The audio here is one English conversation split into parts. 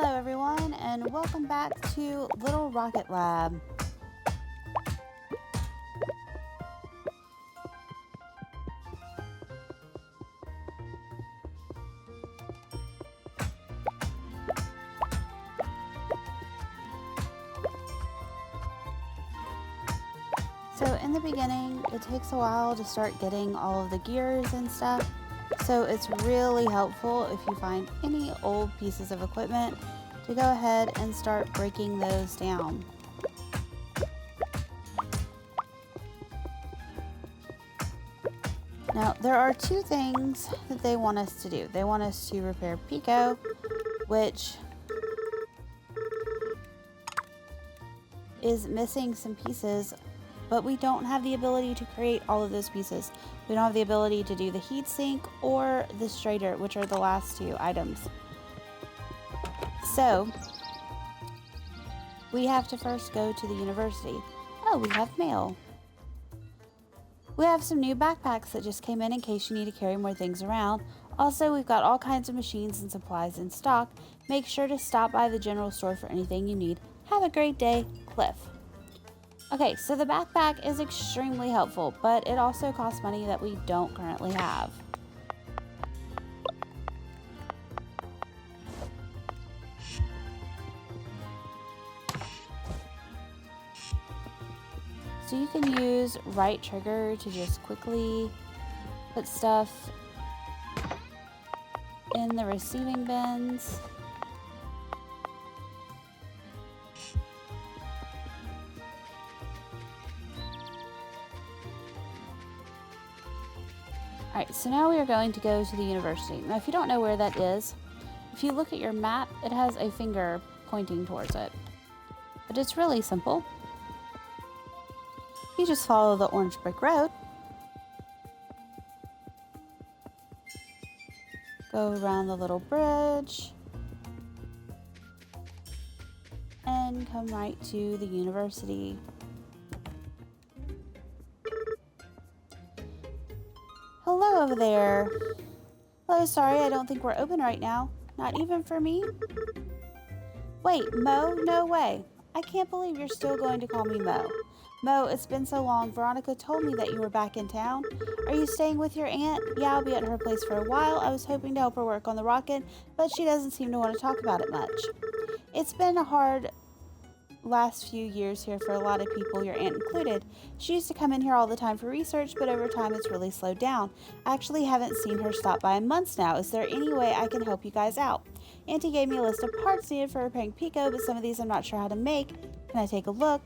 Hello everyone and welcome back to Little Rocket Lab. So in the beginning, it takes a while to start getting all of the gears and stuff. So it's really helpful if you find any old pieces of equipment to go ahead and start breaking those down. Now, there are two things that they want us to do. They want us to repair Pico, which is missing some pieces, but we don't have the ability to create all of those pieces. We don't have the ability to do the heatsink or the straighter, which are the last two items. So, we have to first go to the university. Oh, we have mail. We have some new backpacks that just came in case you need to carry more things around. Also, we've got all kinds of machines and supplies in stock. Make sure to stop by the general store for anything you need. Have a great day, Cliff. Okay, so the backpack is extremely helpful, but it also costs money that we don't currently have. So you can use right trigger to just quickly put stuff in the receiving bins. Alright, so now we are going to go to the university. Now if you don't know where that is, if you look at your map, it has a finger pointing towards it. But it's really simple. You just follow the orange brick road. Go around the little bridge. And come right to the university. Hello over there. Hello, sorry, I don't think we're open right now. Not even for me? Wait, Mo? No way. I can't believe you're still going to call me Mo. Mo, it's been so long. Veronica told me that you were back in town. Are you staying with your aunt? Yeah, I'll be at her place for a while. I was hoping to help her work on the rocket, but she doesn't seem to want to talk about it much. It's been a hard last few years here for a lot of people, your aunt included. She used to come in here all the time for research, but over time it's really slowed down. I actually haven't seen her stop by in months now. Is there any way I can help you guys out? Auntie gave me a list of parts needed for repairing Pico, but some of these I'm not sure how to make. Can I take a look?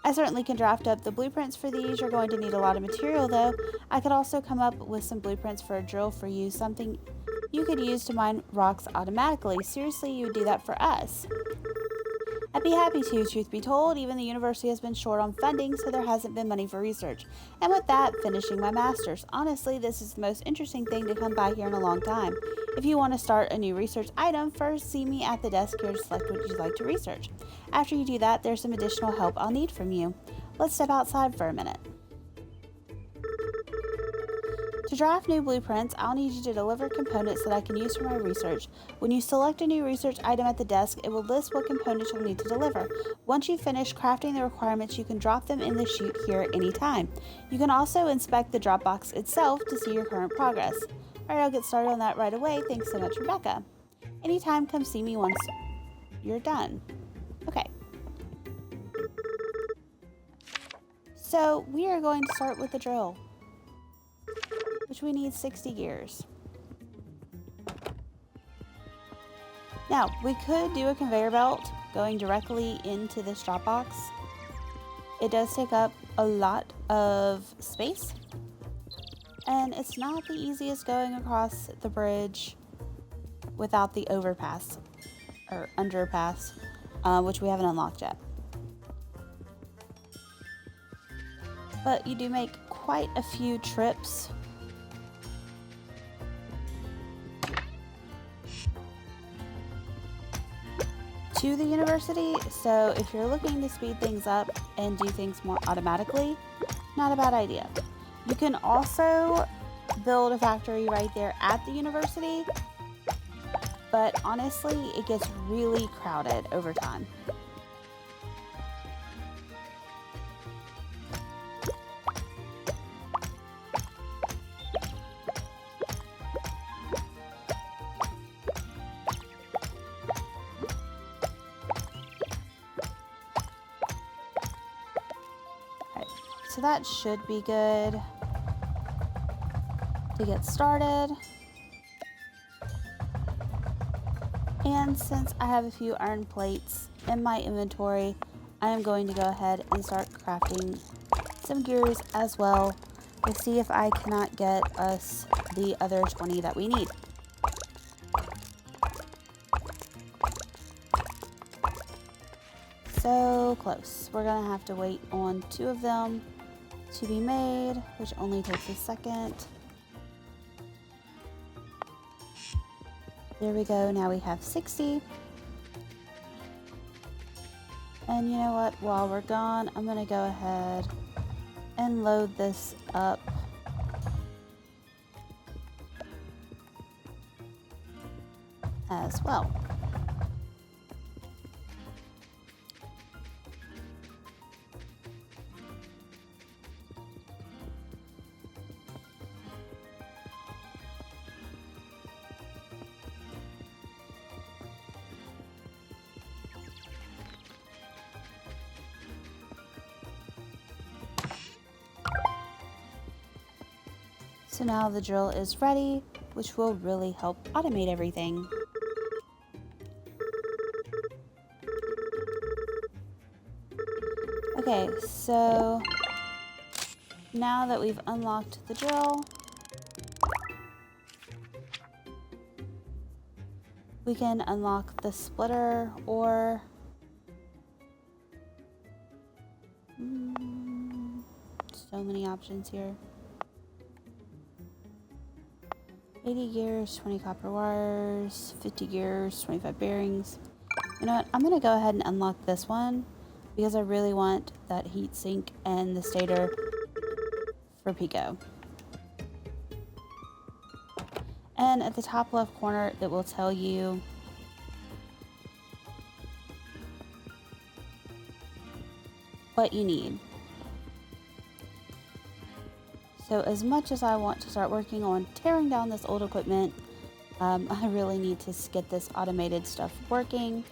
I certainly can draft up the blueprints for these. You're going to need a lot of material though. I could also come up with some blueprints for a drill for you, something you could use to mine rocks automatically. Seriously, you would do that for us? I'd be happy to, truth be told. Even the university has been short on funding, so there hasn't been money for research. And with that, finishing my master's. Honestly, this is the most interesting thing to come by here in a long time. If you want to start a new research item, first see me at the desk here to select what you'd like to research. After you do that, there's some additional help I'll need from you. Let's step outside for a minute. To draft new blueprints, I'll need you to deliver components that I can use for my research. When you select a new research item at the desk, it will list what components you'll need to deliver. Once you finish crafting the requirements, you can drop them in the chute here at any time. You can also inspect the drop box itself to see your current progress. Alright, I'll get started on that right away. Thanks so much, Rebecca. Anytime, come see me once you're done. Okay. So, we are going to start with the drill, which we need 60 gears. Now, we could do a conveyor belt going directly into this drop box. It does take up a lot of space, and it's not the easiest going across the bridge without the overpass, or underpass, which we haven't unlocked yet. But you do make quite a few trips to the university, so if you're looking to speed things up and do things more automatically, not a bad idea. You can also build a factory right there at the university, but honestly, it gets really crowded over time. So that should be good to get started. And since I have a few iron plates in my inventory, I am going to go ahead and start crafting some gears as well to see if I cannot get us the other 20 that we need. So close. We're gonna have to wait on 2 of them to be made, which only takes a second. There we go. Now we have 60. And you know what? While we're gone, I'm going to go ahead and load this up. As well. So now the drill is ready, which will really help automate everything. Okay, so now that we've unlocked the drill, we can unlock the splitter or so many options here. 80 gears, 20 copper wires, 50 gears, 25 bearings. You know what? I'm going to go ahead and unlock this one because I really want that heat sink and the stator for Pico. And at the top left corner, it will tell you what you need. So as much as I want to start working on tearing down this old equipment, I really need to get this automated stuff working.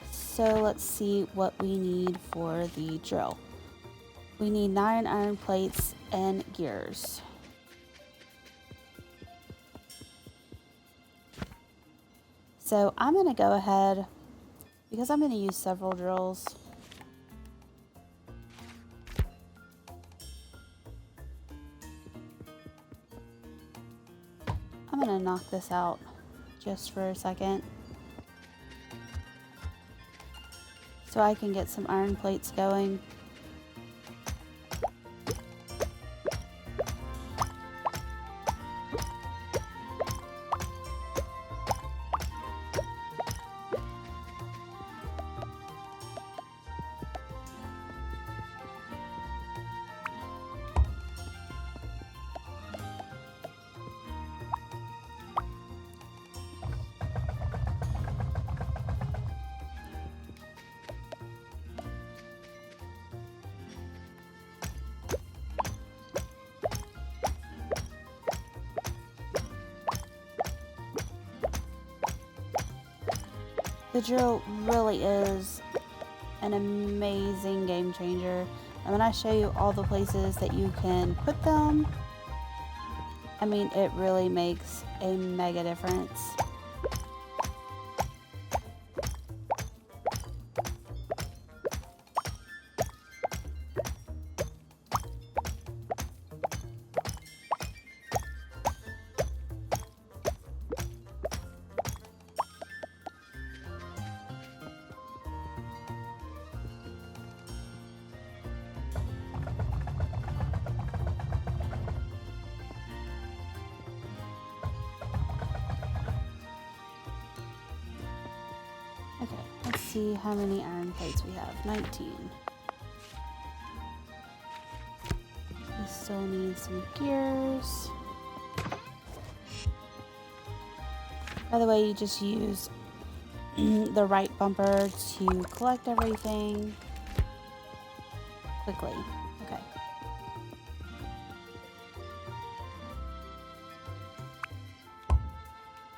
So let's see what we need for the drill. We need 9 iron plates and gears. So I'm going to go ahead, because I'm going to use several drills. I'm going to knock this out just for a second so I can get some iron plates going. The drill really is an amazing game changer. And when I show you all the places that you can put them, I mean, it really makes a mega difference. Okay, let's see how many iron plates we have. 19. We still need some gears. By the way, you just use the right bumper to collect everything quickly. Okay.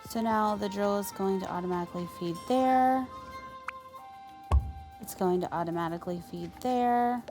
So now the drill is going to automatically feed there. It's going to automatically feed there.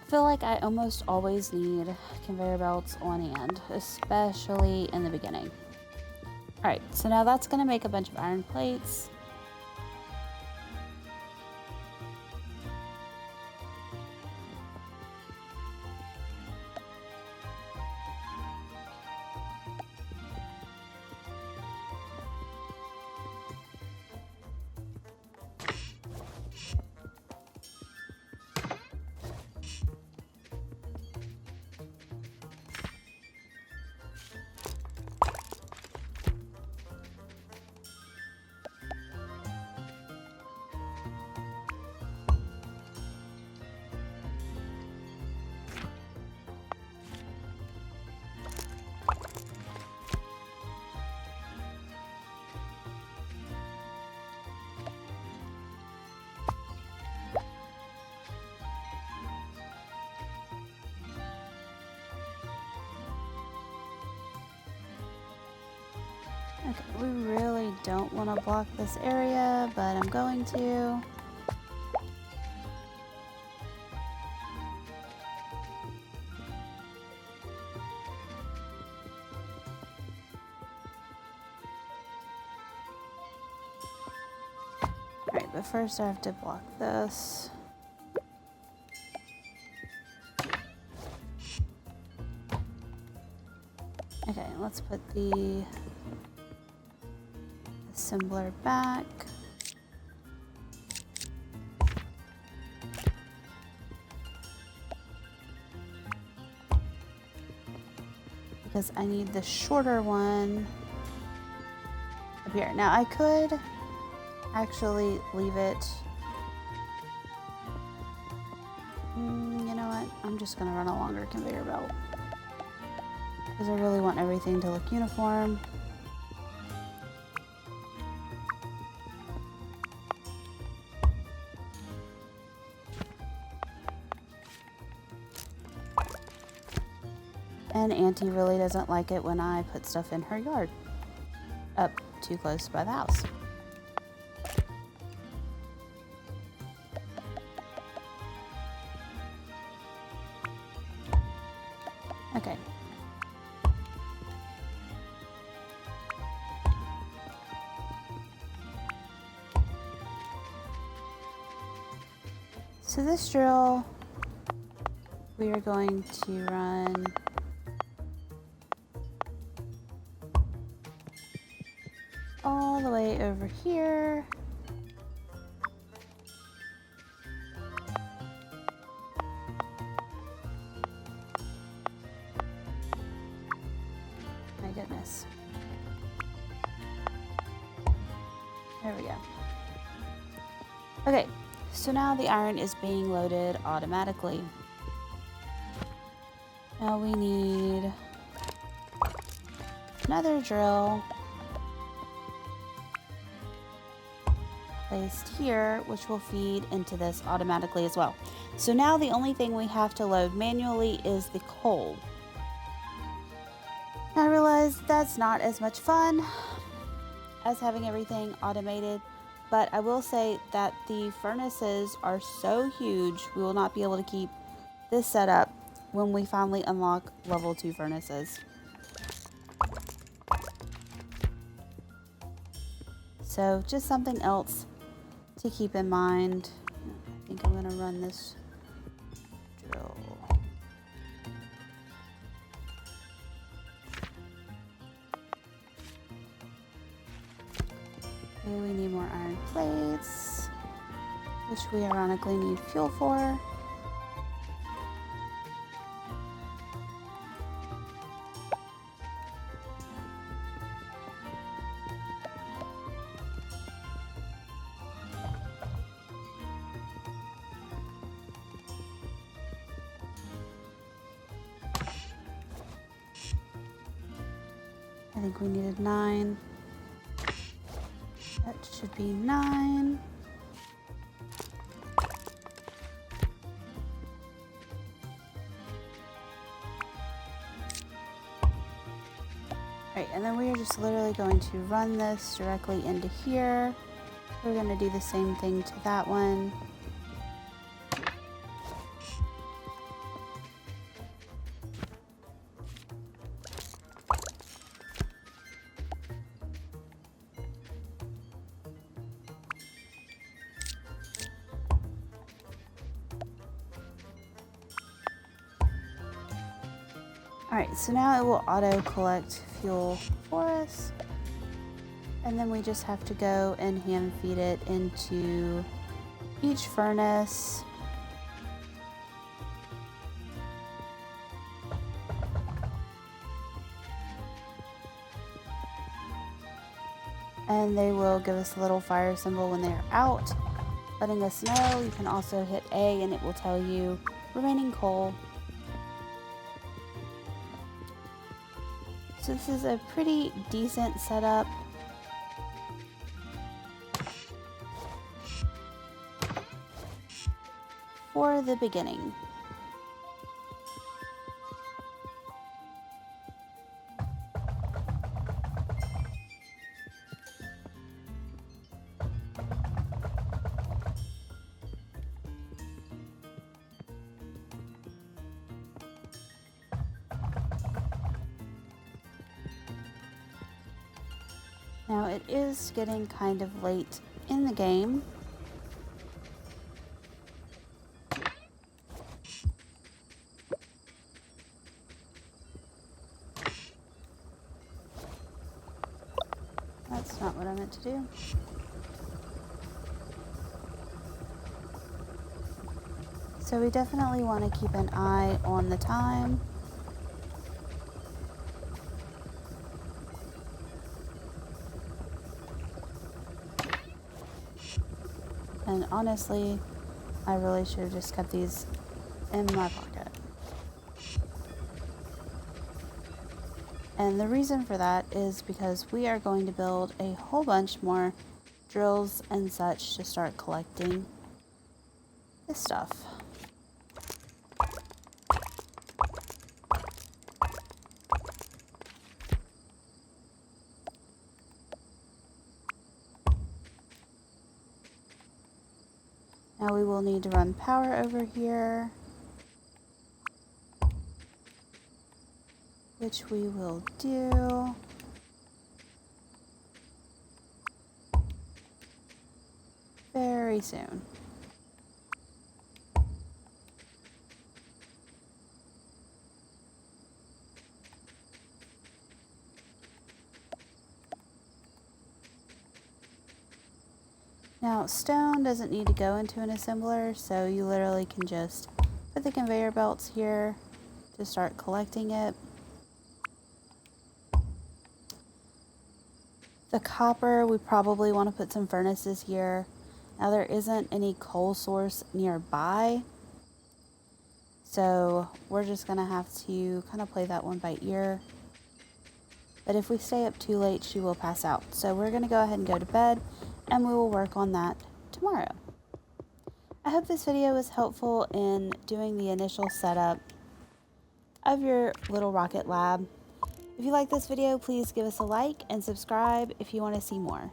I feel like I almost always need conveyor belts on hand, especially in the beginning. Alright, so now that's going to make a bunch of iron plates. Okay, we really don't want to block this area, but I'm going to. Alright, but first I have to block this. Okay, let's put the assembler back. Because I need the shorter one up here. Now I could actually leave it. You know what? I'm just gonna run a longer conveyor belt. Because I really want everything to look uniform. And Auntie really doesn't like it when I put stuff in her yard up too close by the house. Okay. So this drill, we are going to run all the way over here. My goodness. There we go. Okay, so now the iron is being loaded automatically. Now we need another drill placed here, which will feed into this automatically as well. So now the only thing we have to load manually is the coal. I realize that's not as much fun as having everything automated, but I will say that the furnaces are so huge, we will not be able to keep this setup when we finally unlock level 2 furnaces. So just something else to keep in mind. I think I'm gonna run this drill. Okay, we need more iron plates, which we ironically need fuel for. I think we needed 9. That should be 9. Alright, and then we are just literally going to run this directly into here. We're going to do the same thing to that one. Alright, so now it will auto collect fuel for us. And then we just have to go and hand feed it into each furnace. And they will give us a little fire symbol when they're out, letting us know. You can also hit A and it will tell you remaining coal. So this is a pretty decent setup. For the beginning. Now it is getting kind of late in the game. That's not what I meant to do. So we definitely want to keep an eye on the time. And honestly, I really should have just kept these in my pocket. And the reason for that is because we are going to build a whole bunch more drills and such to start collecting this stuff. Now we will need to run power over here, which we will do. Very soon. Now, stone doesn't need to go into an assembler, so you literally can just put the conveyor belts here to start collecting it. The copper, we probably want to put some furnaces here. Now, there isn't any coal source nearby, so we're just going to have to kind of play that one by ear. But if we stay up too late, she will pass out. So we're going to go ahead and go to bed, and we will work on that tomorrow. I hope this video was helpful in doing the initial setup of your little rocket lab. If you like this video, please give us a like and subscribe if you want to see more.